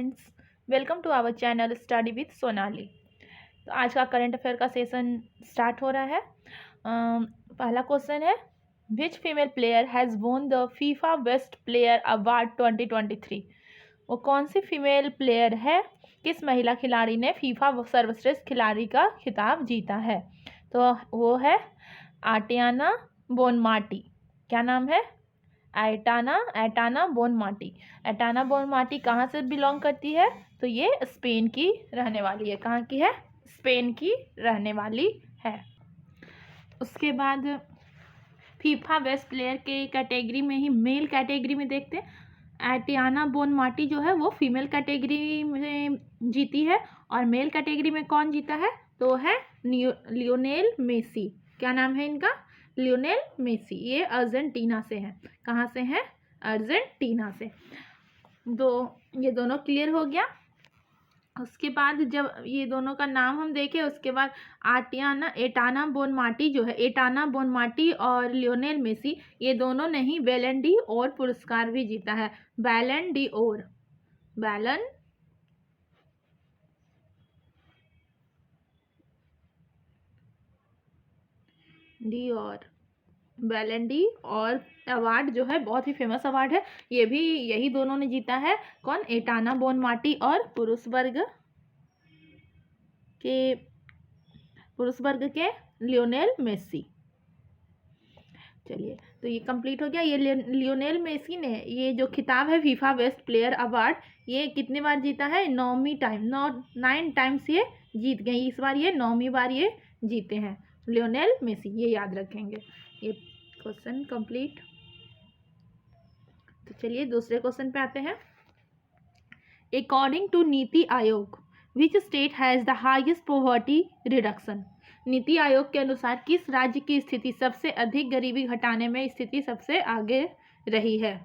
Friends, welcome to our channel study with Sonali. तो आज का करंट अफेयर का सेशन स्टार्ट हो रहा है। पहला क्वेश्चन है, which female player has won the FIFA best player award 2023। वो कौन सी फीमेल प्लेयर है, किस महिला खिलाड़ी ने फीफा सर्वश्रेष्ठ खिलाड़ी का खिताब जीता है? तो वो है आटियाना बोनमाटी। क्या नाम है? एटाना बोनमाटी। एटाना बोनमाटी कहाँ से बिलोंग करती है? तो ये स्पेन की रहने वाली है। कहाँ की है? स्पेन की रहने वाली है। उसके बाद फीफा बेस्ट प्लेयर के कैटेगरी में ही मेल कैटेगरी में देखते हैं। एटियाना बोनमाटी जो है वो फीमेल कैटेगरी में जीती है, और मेल कैटेगरी में कौन जीता है? तो है लियोनेल मेसी। क्या नाम है इनका? Lionel Messi. ये अर्जेंटीना से हैं। कहाँ से हैं? अर्जेंटीना से। तो ये दोनों क्लियर हो गया। उसके बाद जब ये दोनों का नाम हम देखें, उसके बाद एटाना बोनमाटी जो है, एटाना बोनमाटी और लियोनेल मेसी, ये दोनों ने ही बैलन डी ओर पुरस्कार भी जीता है। बैलन डी ओर, बैलन डी और बैलन डी और अवार्ड जो है बहुत ही फेमस अवार्ड है। ये भी यही दोनों ने जीता है। कौन? एटाना बोनमाटी और पुरुष वर्ग के लियोनेल मेसी। चलिए, तो ये कंप्लीट हो गया। ये लियोनेल मेसी ने ये जो खिताब है फीफा बेस्ट प्लेयर अवार्ड, ये कितने बार जीता है? 9 टाइम्स ये जीत गए। इस बार ये 9वीं बार ये जीते हैं लियोनेल मेसी। ये याद रखेंगे। ये क्वेश्चन कंप्लीट। तो चलिए दूसरे क्वेश्चन पे आते हैं। According to NITI Aayog, which state has the highest poverty reduction? NITI Aayog के अनुसार किस राज्य की स्थिति सबसे अधिक गरीबी घटाने में स्थिति सबसे आगे रही है?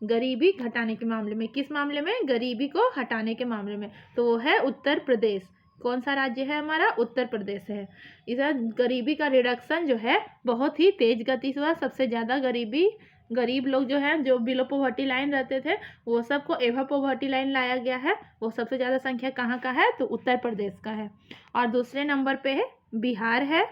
गरीबी घटाने के मामले में, किस मामले में? गरीबी को हटाने के मामले में। तो वो है उत्तर प्रदेश। कौन सा राज्य है हमारा? उत्तर प्रदेश है। इस गरीबी का रिडक्शन जो है बहुत ही तेज गति से हुआ। सबसे ज़्यादा गरीब लोग जो हैं, जो बिलो पॉवर्टी लाइन रहते थे, वो सबको एवर पॉवर्टी लाइन लाया गया है। वो सबसे ज़्यादा संख्या कहाँ का है? तो उत्तर प्रदेश का है। और दूसरे नंबर पे है बिहार है,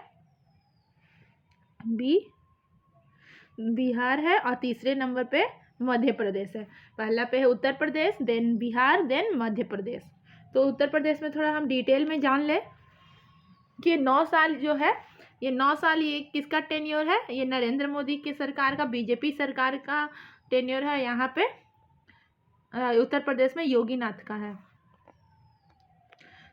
बिहार है, और तीसरे नंबर पे मध्य प्रदेश है। पहला पे है उत्तर प्रदेश, देन बिहार, देन मध्य प्रदेश। तो उत्तर प्रदेश में थोड़ा हम डिटेल में जान ले कि 9 साल जो है, ये 9 साल ये किसका टेन्योर है? ये नरेंद्र मोदी की सरकार का, बीजेपी सरकार का टेन्योर है। यहाँ पे उत्तर प्रदेश में योगी नाथ का है।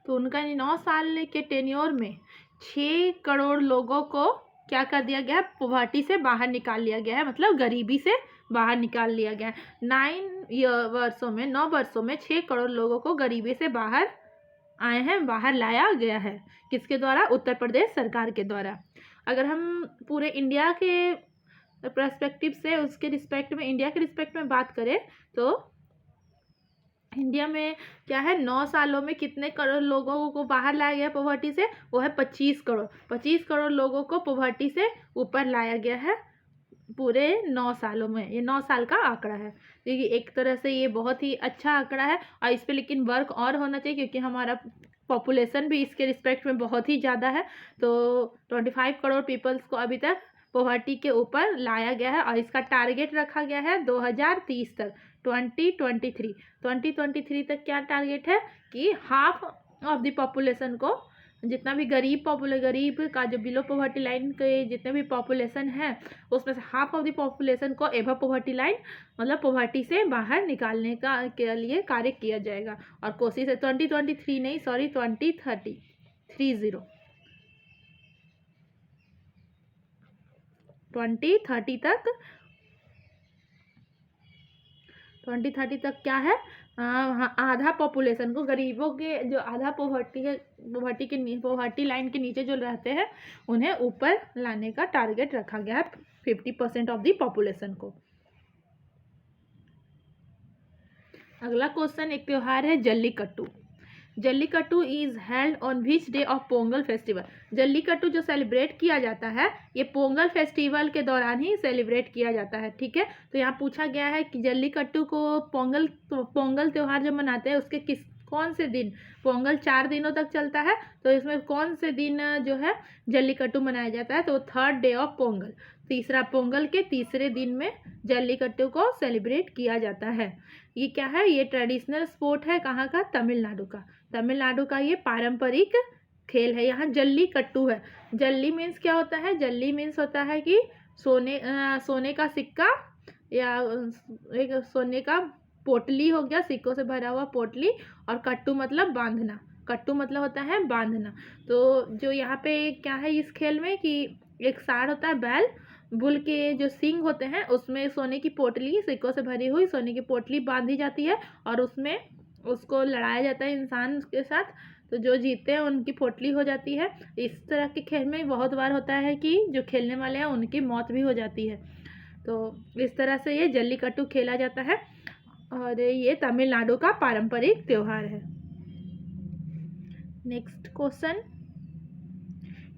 तो उनका 9 साल के टेन्योर में 6 करोड़ लोगों को क्या कर दिया गया है? पॉवर्टी से बाहर निकाल लिया गया है, मतलब गरीबी से बाहर निकाल लिया गया है। 9 वर्षों में 6 करोड़ लोगों को गरीबी से बाहर आए हैं, बाहर लाया गया है। किसके द्वारा? उत्तर प्रदेश सरकार के द्वारा। अगर हम पूरे इंडिया के पर्सपेक्टिव से, उसके रिस्पेक्ट में, इंडिया के रिस्पेक्ट में बात करें, तो इंडिया में क्या है? 9 सालों में कितने करोड़ लोगों को बाहर लाया गया पॉवर्टी से? वो है 25 करोड़। 25 करोड़ लोगों को पॉवर्टी से ऊपर लाया गया है पूरे 9 सालों में। ये 9 साल का आंकड़ा है। देखिए, एक तरह से ये बहुत ही अच्छा आंकड़ा है, और इस पर लेकिन वर्क और होना चाहिए, क्योंकि हमारा पॉपुलेशन भी इसके रिस्पेक्ट में बहुत ही ज़्यादा है। तो 25 करोड़ पीपल्स को अभी तक पॉवर्टी के ऊपर लाया गया है, और इसका टारगेट रखा गया है 2030 तक, 2023 तक। क्या टारगेट है? कि हाफ ऑफ द पॉपुलेशन को, जितना भी गरीब का जो बिलो पॉवर्टी लाइन के जितने भी पॉपुलेशन है, उसमें से हाफ ऑफ द पॉपुलेशन को एबव पॉवर्टी लाइन, मतलब पॉवर्टी से बाहर निकालने के लिए कार्य किया जाएगा। और कोशिश है 2023 नहीं, सॉरी 2030 तक क्या है? आधा पॉपुलेशन को, गरीबों के जो आधा पॉवर्टी लाइन के नीचे जो रहते हैं, उन्हें ऊपर लाने का टारगेट रखा गया है 50% ऑफ द पॉपुलेशन को। अगला क्वेश्चन, एक त्योहार है jallikattu. Jallikattu is held on which day of Pongal festival. Jallikattu जो सेलिब्रेट किया जाता है ये पोंगल फेस्टिवल के दौरान ही सेलिब्रेट किया जाता है। ठीक है, तो यहाँ पूछा गया है कि जल्लीकट्टू को पोंगल त्यौहार जब मनाते हैं उसके कौन से दिन, पोंगल 4 दिनों तक चलता है, तो इसमें कौन से दिन जो है जल्लीकट्टू मनाया जाता है, तो 3rd डे ऑफ पोंगल, तीसरा पोंगल के तीसरे दिन में जल्लीकट्टू को सेलिब्रेट किया जाता है। ये क्या है, ये ट्रेडिशनल स्पोर्ट है, कहाँ का, तमिलनाडु का। तमिलनाडु का ये पारंपरिक खेल है। यहाँ जल्लीकट्टू है, जल्ली मीन्स क्या होता है, जल्ली मीन्स होता है कि सोने का सिक्का या एक सोने का पोटली हो गया, सिक्कों से भरा हुआ पोटली, और कट्टू मतलब बांधना, कट्टू मतलब होता है बांधना। तो जो यहाँ पे क्या है इस खेल में कि एक साड़ होता है बैल, बुल के जो सींग होते हैं उसमें सोने की पोटली, सिक्कों से भरी हुई सोने की पोटली बांधी जाती है और उसमें उसको लड़ाया जाता है इंसान के साथ, तो जो जीतते हैं उनकी पोटली हो जाती है। इस तरह के खेल में बहुत बार होता है कि जो खेलने वाले हैं उनकी मौत भी हो जाती है। तो इस तरह से ये जल्लीकट्टू खेला जाता है और ये तमिलनाडु का पारंपरिक त्योहार है। नेक्स्ट क्वेश्चन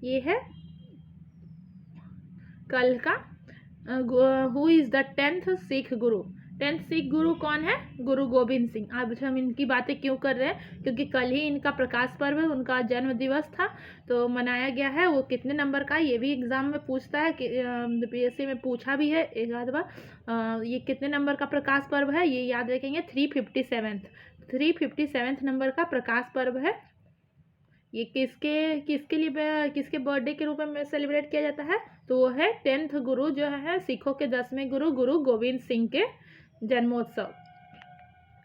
ये है कल का, who is the 10th Sikh Guru. 10th Sikh गुरु कौन है, गुरु गोविंद सिंह। अब हम इनकी बातें क्यों कर रहे हैं, क्योंकि कल ही इनका प्रकाश पर्व, उनका जन्म दिवस था, तो मनाया गया है। वो कितने नंबर का, ये भी एग्जाम में पूछता है कि PSC में पूछा भी है एक आध बार। ये कितने नंबर का प्रकाश पर्व है, ये याद रखेंगे, 357th नंबर का प्रकाश पर्व है। ये किसके लिए, किसके बर्थडे के रूप में सेलिब्रेट किया जाता है, तो वो है 10th गुरु जो है सिखों के 10वें गुरु, गुरु गोविंद सिंह के जन्मोत्सव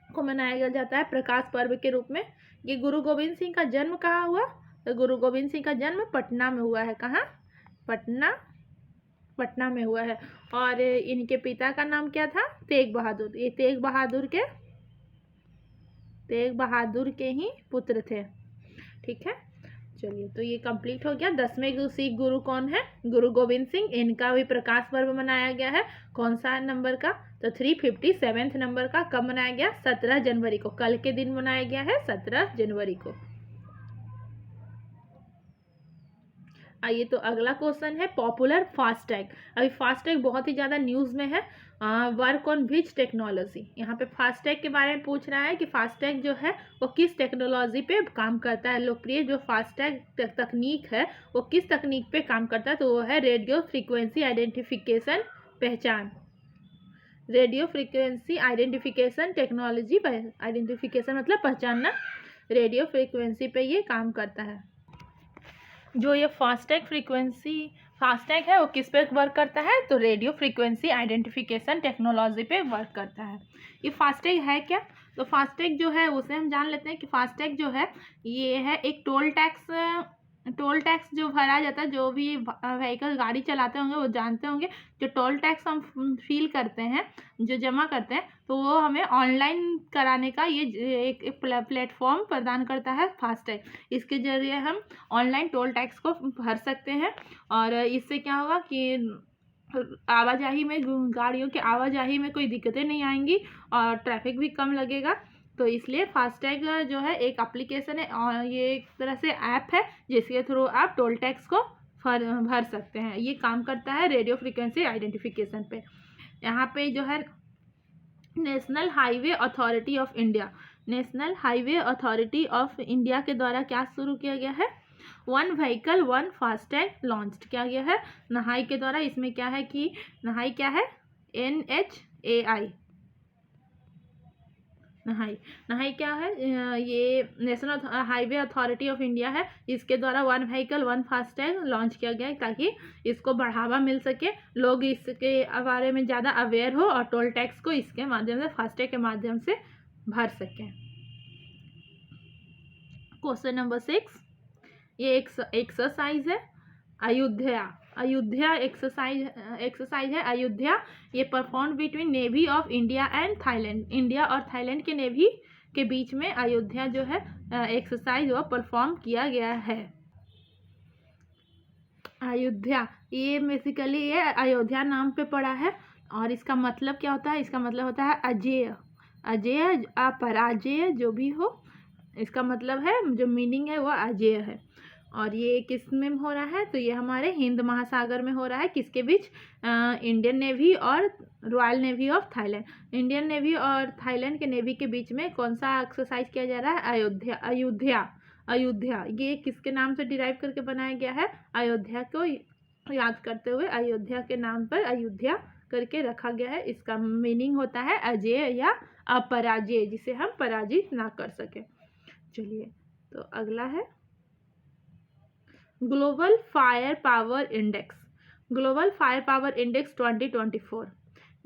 को मनाया जाता है प्रकाश पर्व के रूप में। ये गुरु गोविंद सिंह का जन्म कहाँ हुआ, तो गुरु गोविंद सिंह का जन्म पटना में हुआ है। कहाँ, पटना में हुआ है। और इनके पिता का नाम क्या था, तेग बहादुर। ये तेग बहादुर के ही पुत्र थे। ठीक है, चलिए, तो ये कंप्लीट हो गया। 10वें सिख गुरु कौन है, गुरु गोविंद सिंह। इनका भी प्रकाश पर्व मनाया गया है, कौन सा नंबर का, तो 357th नंबर का। कब मनाया गया, 17 जनवरी को, कल के दिन मनाया गया है 17 जनवरी को। आइए, तो अगला क्वेश्चन है पॉपुलर फास्टैग। अभी फास्टैग बहुत ही ज़्यादा न्यूज़ में है। Work on which technology. यहाँ पे फास्टैग के बारे में पूछ रहा है कि फास्टैग जो है वो किस टेक्नोलॉजी पे काम करता है। लोकप्रिय जो फास्टैग तकनीक है वो किस तकनीक पे काम करता है, तो वो है रेडियो फ्रीक्वेंसी आइडेंटिफिकेशन पहचान। Radio frequency identification technology, identification मतलब पहचानना, रेडियो फ्रीक्वेंसी पे ये काम करता है। जो ये फास्टैग है वो किस पे वर्क करता है, तो रेडियो फ्रीक्वेंसी आइडेंटिफिकेशन टेक्नोलॉजी पे वर्क करता है। ये फास्टैग है क्या, तो फास्टैग जो है उसे हम जान लेते हैं कि फास्टैग जो है ये है एक टोल टैक्स जो भरा जाता है। जो भी व्हीकल गाड़ी चलाते होंगे वो जानते होंगे, जो टोल टैक्स हम फील करते हैं, जो जमा करते हैं, तो वो हमें ऑनलाइन कराने का ये एक प्लेटफॉर्म प्रदान करता है फास्टैग। इसके जरिए हम ऑनलाइन टोल टैक्स को भर सकते हैं और इससे क्या होगा कि आवाजाही में, गाड़ियों की आवाजाही में कोई दिक्कतें नहीं आएंगी और ट्रैफिक भी कम लगेगा। तो इसलिए फास्टैग जो है एक एप्लीकेशन है और ये एक तरह से ऐप है जिसके थ्रू आप टोल टैक्स को भर सकते हैं। ये काम करता है रेडियो फ्रीक्वेंसी आइडेंटिफिकेशन पे। यहाँ पे जो है national highway authority of India के द्वारा क्या शुरू किया गया है, 1 व्हीकल 1 फास्टैग लॉन्च किया गया है नहाई के द्वारा। इसमें क्या है कि नहाई क्या है, NHAI, नहाई क्या है, ये national highway authority of India है। इसके द्वारा 1 व्हीकल 1 फास्टैग लॉन्च किया गया है ताकि इसको बढ़ावा मिल सके, लोग इसके बारे में ज़्यादा अवेयर हो और टोल टैक्स को इसके माध्यम से, फास्टैग के माध्यम से भर सकें। क्वेश्चन नंबर 6, ये एक एक्सरसाइज है अयोध्या एक्सरसाइज है अयोध्या। ये perform between navy of India and Thailand. India और थाईलैंड के नेवी के बीच में अयोध्या जो है एक्सरसाइज वो परफॉर्म किया गया है। अयोध्या, ये बेसिकली ये अयोध्या नाम पे पड़ा है और इसका मतलब क्या होता है, इसका मतलब होता है अजेय, अपराजेय जो भी हो, इसका मतलब है, जो मीनिंग है वो अजेय है। और ये किस में हो रहा है, तो ये हमारे हिंद महासागर में हो रहा है। किसके बीच? इंडियन नेवी और royal navy of Thailand. Indian navy और थाईलैंड के नेवी के बीच में कौन सा एक्सरसाइज किया जा रहा है? अयोध्या अयोध्या अयोध्या। ये किसके नाम से डिराइव करके बनाया गया है? अयोध्या को याद करते हुए अयोध्या के नाम पर अयोध्या करके रखा गया है। इसका मीनिंग होता है अजेय या अपराजेय, जिसे हम पराजित ना कर सके। चलिए, तो अगला है global fire power index. Global fire power index 2024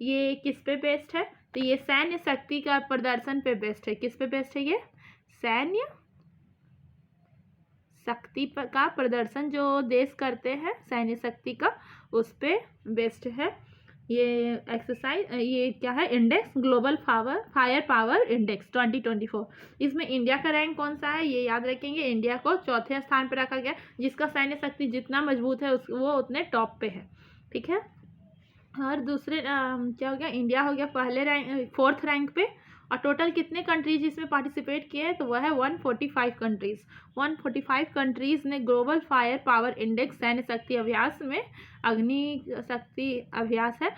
ये किस पे बेस्ड है? तो ये सैन्य शक्ति का प्रदर्शन पे बेस्ड है। किस पे बेस्ड है? ये सैन्य शक्ति का प्रदर्शन जो देश करते हैं, सैन्य शक्ति का, उस पे बेस्ड है ये एक्सरसाइज। ये क्या है? Index, global fire power index 2024। इसमें इंडिया का रैंक कौन सा है ये याद रखेंगे। इंडिया को चौथे स्थान पर रखा गया। जिसका सैन्य शक्ति जितना मजबूत है वो उतने टॉप पे है। ठीक है। और दूसरे क्या हो गया? इंडिया हो गया पहले रैंक, 4th रैंक पे। और टोटल कितने कंट्रीज इसमें पार्टिसिपेट किए हैं? तो वह है 145 कंट्रीज। 145 कंट्रीज ने ग्लोबल फायर पावर इंडेक्स सैन्य शक्ति अभ्यास में, अग्नि शक्ति अभ्यास है,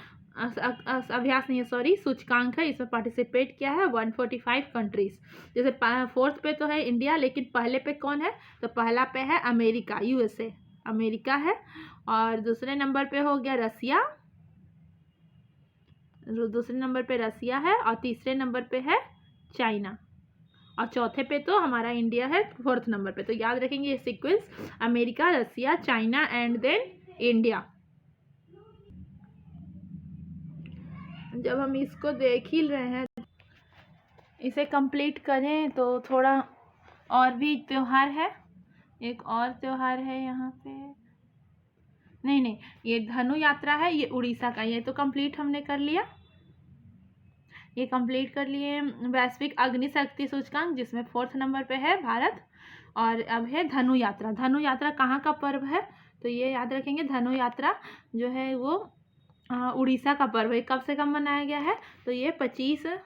अभ्यास नहीं है सॉरी, सूचकांक है, इसमें पार्टिसिपेट किया है 145 कंट्रीज। जैसे 4th पे तो है इंडिया, लेकिन पहले पे कौन है? तो पहला पे है अमेरिका, USA, अमेरिका है। और दूसरे नंबर पे हो गया रसिया, दूसरे नंबर पे रसिया है। और तीसरे नंबर पे है चाइना। और चौथे पे तो हमारा इंडिया है 4th नंबर पे। तो याद रखेंगे ये sequence, America, Russia, China and then India. जब हम इसको देख ही रहे हैं, इसे कंप्लीट करें तो थोड़ा और भी त्योहार है। एक और त्योहार है यहाँ पे, नहीं, ये धनु यात्रा है, ये उड़ीसा का। ये तो कंप्लीट हमने कर लिया, ये कंप्लीट कर लिए। वैश्विक अग्नि शक्ति सूचकांक, जिसमें 4th नंबर पे है भारत। और अब है धनु यात्रा। धनु यात्रा कहाँ का पर्व है? तो ये याद रखेंगे, धनु यात्रा जो है वो उड़ीसा का पर्व है। कब से कब मनाया गया है? तो ये 15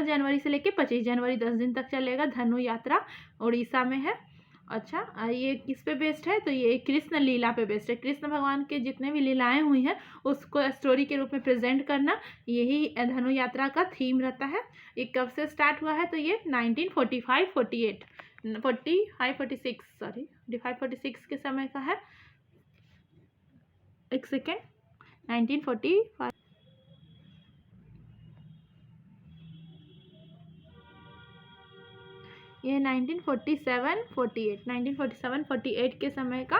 जनवरी से लेके 25 जनवरी, 10 दिन तक चलेगा। धनु यात्रा उड़ीसा में है। अच्छा, ये किस पे बेस्ड है? तो ये कृष्ण लीला पे बेस्ड है। कृष्ण भगवान के जितने भी लीलाएं हुई हैं उसको स्टोरी के रूप में प्रेजेंट करना, यही धनु यात्रा का थीम रहता है। ये कब से स्टार्ट हुआ है? तो ये 1945-46 के समय का है। एक सेकेंड, 1945, ये 1947-48 के समय का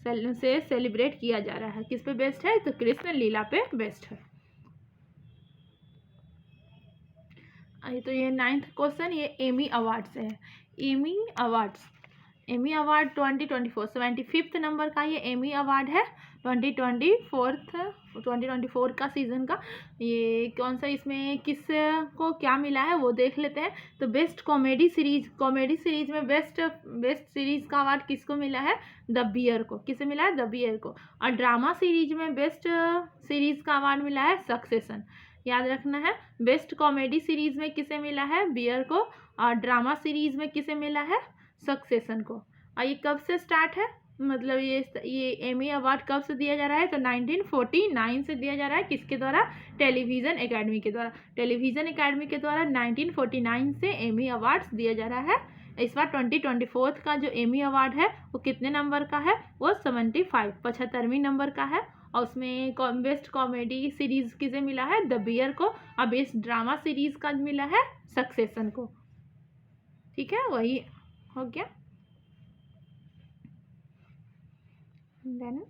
से सेलिब्रेट किया जा रहा है। किस पे बेस्ड है? तो कृष्ण लीला पे बेस्ड है। तो ये 9th क्वेश्चन, ये एमी अवार्ड से है। एमी अवार्ड 2024, 75th नंबर का ये एमी अवार्ड है 2024 का सीजन का। ये कौन सा, इसमें किस को क्या मिला है वो देख लेते हैं। तो बेस्ट कॉमेडी सीरीज में बेस्ट सीरीज का अवार्ड किसको मिला है? द बियर को। किसे मिला है? द बियर को। और ड्रामा सीरीज में बेस्ट सीरीज का अवार्ड मिला है सक्सेशन। याद रखना है, बेस्ट कॉमेडी सीरीज में किसे मिला है? बियर को। और ड्रामा सीरीज में किसे मिला है? सक्सेशन को। और ये कब से स्टार्ट है? मतलब ये एमी अवार्ड कब से दिया जा रहा है? तो 1949 से दिया जा रहा है। किसके द्वारा? टेलीविज़न एकेडमी के द्वारा। टेलीविज़न एकेडमी के द्वारा 1949 से एमी अवार्ड्स दिया जा रहा है। इस बार 2024 का जो एमी अवार्ड है वो कितने नंबर का है? वो 75वीं नंबर का है। और उसमें बेस्ट कॉमेडी सीरीज किसे मिला है? द बियर को। और बेस्ट ड्रामा सीरीज का मिला है सक्सेशन को। ठीक है, वही हो गया। देन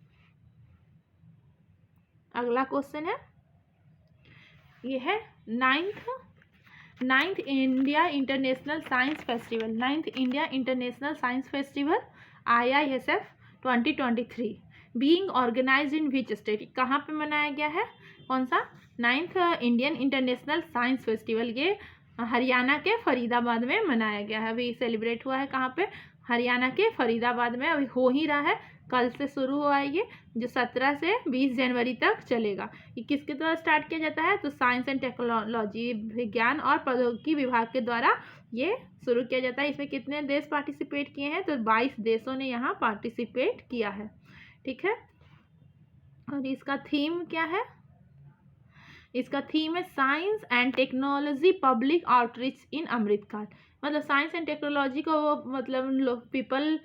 अगला क्वेश्चन है, ये है 9th India international science festival. 9th India international science festival IISF 2023 being organised in which state? कहाँ पे मनाया गया है? कौन सा? 9th Indian international science festival ये हरियाणा के फरीदाबाद में मनाया गया है। अभी सेलिब्रेट हुआ है कहाँ पे? हरियाणा के फरीदाबाद में अभी हो ही रहा है। कल से शुरू हुआ है ये, जो 17 से 20 जनवरी तक चलेगा। ये किसके द्वारा स्टार्ट किया जाता है? तो साइंस एंड टेक्नोलॉजी, विज्ञान और प्रौद्योगिकी विभाग के द्वारा ये शुरू किया जाता है। इसमें कितने देश पार्टिसिपेट किए हैं? तो 22 देशों ने यहाँ पार्टिसिपेट किया है। ठीक है, और इसका थीम क्या है? इसका थीम है science and technology public outreach in Amrit Kaal. मतलब साइंस एंड टेक्नोलॉजी को वो मतलब लोग पीपल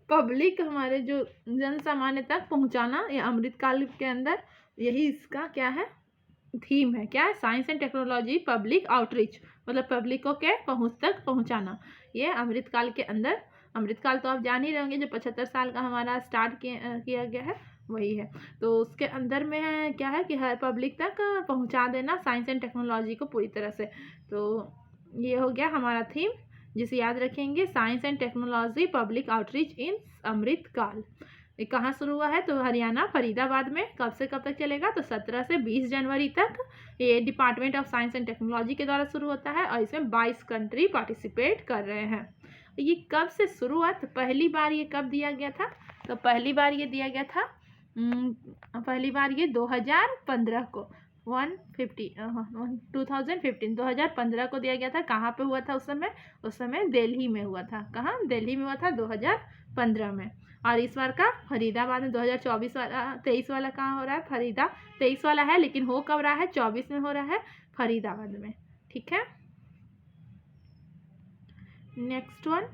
पब्लिक हमारे जो जन सामान्य तक पहुंचाना, ये अमृतकाल के अंदर यही इसका क्या है? थीम है। क्या है? Science and technology public outreach, मतलब पब्लिक को क्या पहुंच तक पहुंचाना, ये अमृतकाल के अंदर। अमृतकाल तो आप जान ही रहे होंगे, जो 75 साल का हमारा स्टार्ट किया गया है वही है। तो उसके अंदर में क्या है कि हर पब्लिक तक पहुंचा देना साइंस एंड टेक्नोलॉजी को पूरी तरह से। तो ये हो गया हमारा थीम, जिसे याद रखेंगे, science and technology public outreach in Amrit Kaal. ये कहाँ शुरू हुआ है? तो हरियाणा फरीदाबाद में। कब से कब तक चलेगा? तो 17 से 20 जनवरी तक ये department of science and technology के द्वारा शुरू होता है और इसमें 22 कंट्री पार्टिसिपेट कर रहे हैं। ये कब से शुरू हुआ? तो पहली बार ये कब दिया गया था? तो पहली बार ये दिया गया था पहली बार ये 2015 को 2015 को दिया गया था। कहाँ पे हुआ था उस समय? उस समय दिल्ली में हुआ था। कहाँ? दिल्ली में हुआ था 2015 में। और इस बार का फरीदाबाद में 2024 वाला 23 वाला कहाँ हो रहा है? 23 वाला है, लेकिन हो कब रहा है? 24 में हो रहा है फरीदाबाद में। ठीक है, next one,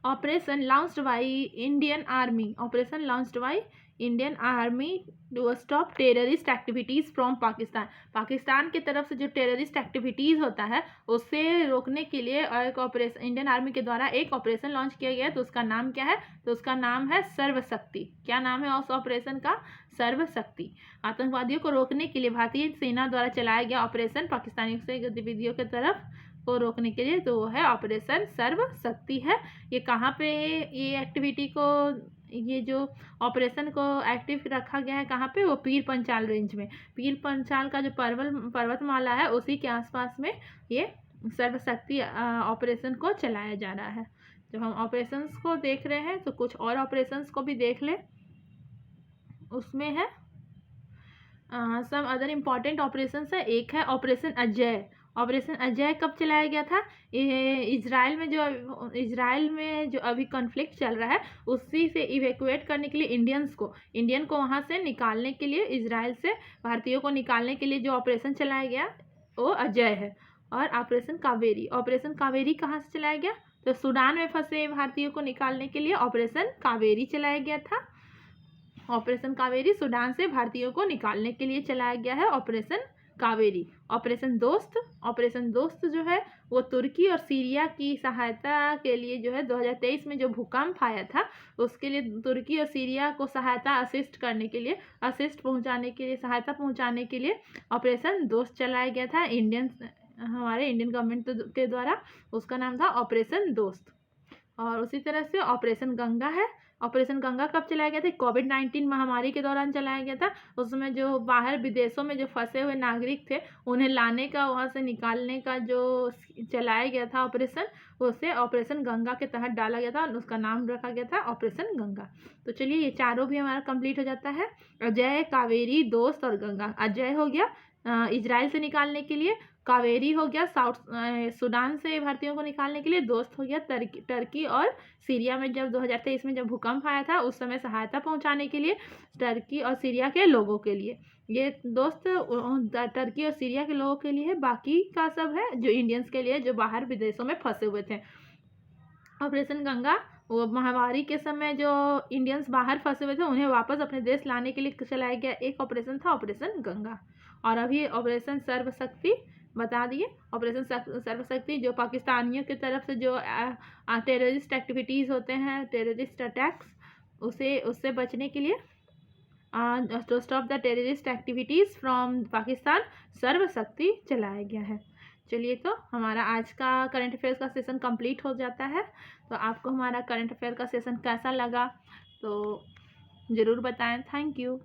operation launched by Indian army. Operation launched by Indian army to stop terrorist activities from Pakistan. Pakistan की तरफ से जो टेररिस्ट एक्टिविटीज़ होता है उससे रोकने के लिए एक ऑपरेशन इंडियन आर्मी के द्वारा एक ऑपरेशन लॉन्च किया गया है। तो उसका नाम क्या है? तो उसका नाम है सर्वशक्ति। क्या नाम है उस ऑपरेशन का? सर्वशक्ति। आतंकवादियों को रोकने के लिए भारतीय सेना द्वारा चलाया गया ऑपरेशन पाकिस्तानियों से गतिविधियों की तरफ को रोकने के लिए, तो वो है ऑपरेशन सर्वशक्ति है। ये कहाँ पे ये एक्टिविटी को, ये जो ऑपरेशन को एक्टिव रखा गया है कहाँ पे? वो पीर पंचाल रेंज में। पीर पंचाल का जो पर्वतमाला है उसी के आसपास में ये सर्वशक्ति ऑपरेशन को चलाया जा रहा है। जब हम ऑपरेशंस को देख रहे हैं तो कुछ और ऑपरेशंस को भी देख ले। उसमें है सम अदर इम्पॉर्टेंट ऑपरेशंस है। एक है ऑपरेशन अजय। ऑपरेशन अजय कब चलाया गया था? इजराइल में जो अभी कॉन्फ्लिक्ट चल रहा है उसी से इवैक्यूएट करने के लिए इंडियन को वहाँ से निकालने के लिए, इजराइल से भारतीयों को निकालने के लिए जो ऑपरेशन चलाया गया वो अजय है। और ऑपरेशन कावेरी कहाँ से चलाया गया? तो सूडान में फंसे भारतीयों को निकालने के लिए ऑपरेशन कावेरी चलाया गया था। ऑपरेशन कावेरी सूडान से भारतीयों को निकालने के लिए चलाया गया है ऑपरेशन कावेरी। ऑपरेशन दोस्त जो है वो तुर्की और सीरिया की सहायता के लिए जो है 2023 में जो भूकंप आया था उसके लिए तुर्की और सीरिया को सहायता पहुंचाने के लिए ऑपरेशन दोस्त चलाया गया था हमारे इंडियन गवर्नमेंट के द्वारा। उसका नाम था ऑपरेशन दोस्त। और उसी तरह से ऑपरेशन गंगा है। ऑपरेशन गंगा कब चलाया गया था? कोविड-19 महामारी के दौरान चलाया गया था। उसमें जो बाहर विदेशों में जो फंसे हुए नागरिक थे उन्हें लाने का, वहाँ से निकालने का जो चलाया गया था ऑपरेशन, उसे ऑपरेशन गंगा के तहत डाला गया था और उसका नाम रखा गया था ऑपरेशन गंगा। तो चलिए ये चारों भी हमारा कंप्लीट हो जाता है। अजय, कावेरी, दोस्त और गंगा। अजय हो गया इजराइल से निकालने के लिए, कावेरी हो गया सूडान से भारतीयों को निकालने के लिए, दोस्त हो गया टर्की और सीरिया में जब 2023 में जब भूकंप आया था उस समय सहायता पहुंचाने के लिए टर्की और सीरिया के लोगों के लिए। ये दोस्त टर्की और सीरिया के लोगों के लिए है, बाकी का सब है जो इंडियंस के लिए जो बाहर विदेशों में फंसे हुए थे। ऑपरेशन गंगा वो महामारी के समय जो इंडियंस बाहर फंसे हुए थे उन्हें वापस अपने देश लाने के लिए चलाया गया एक ऑपरेशन था ऑपरेशन गंगा। और अभी ऑपरेशन सर्वशक्ति बता दिए। ऑपरेशन सर्वशक्ति जो पाकिस्तानियों की तरफ से जो टेररिस्ट एक्टिविटीज़ होते हैं, टेररिस्ट अटैक्स, उससे बचने के लिए to stop the terrorist activities from Pakistan Sarvashakti चलाया गया है। चलिए तो हमारा आज का करंट अफेयर्स का सेशन कंप्लीट हो जाता है। तो आपको हमारा करंट अफेयर का सेशन कैसा लगा तो ज़रूर बताएं। Thank you.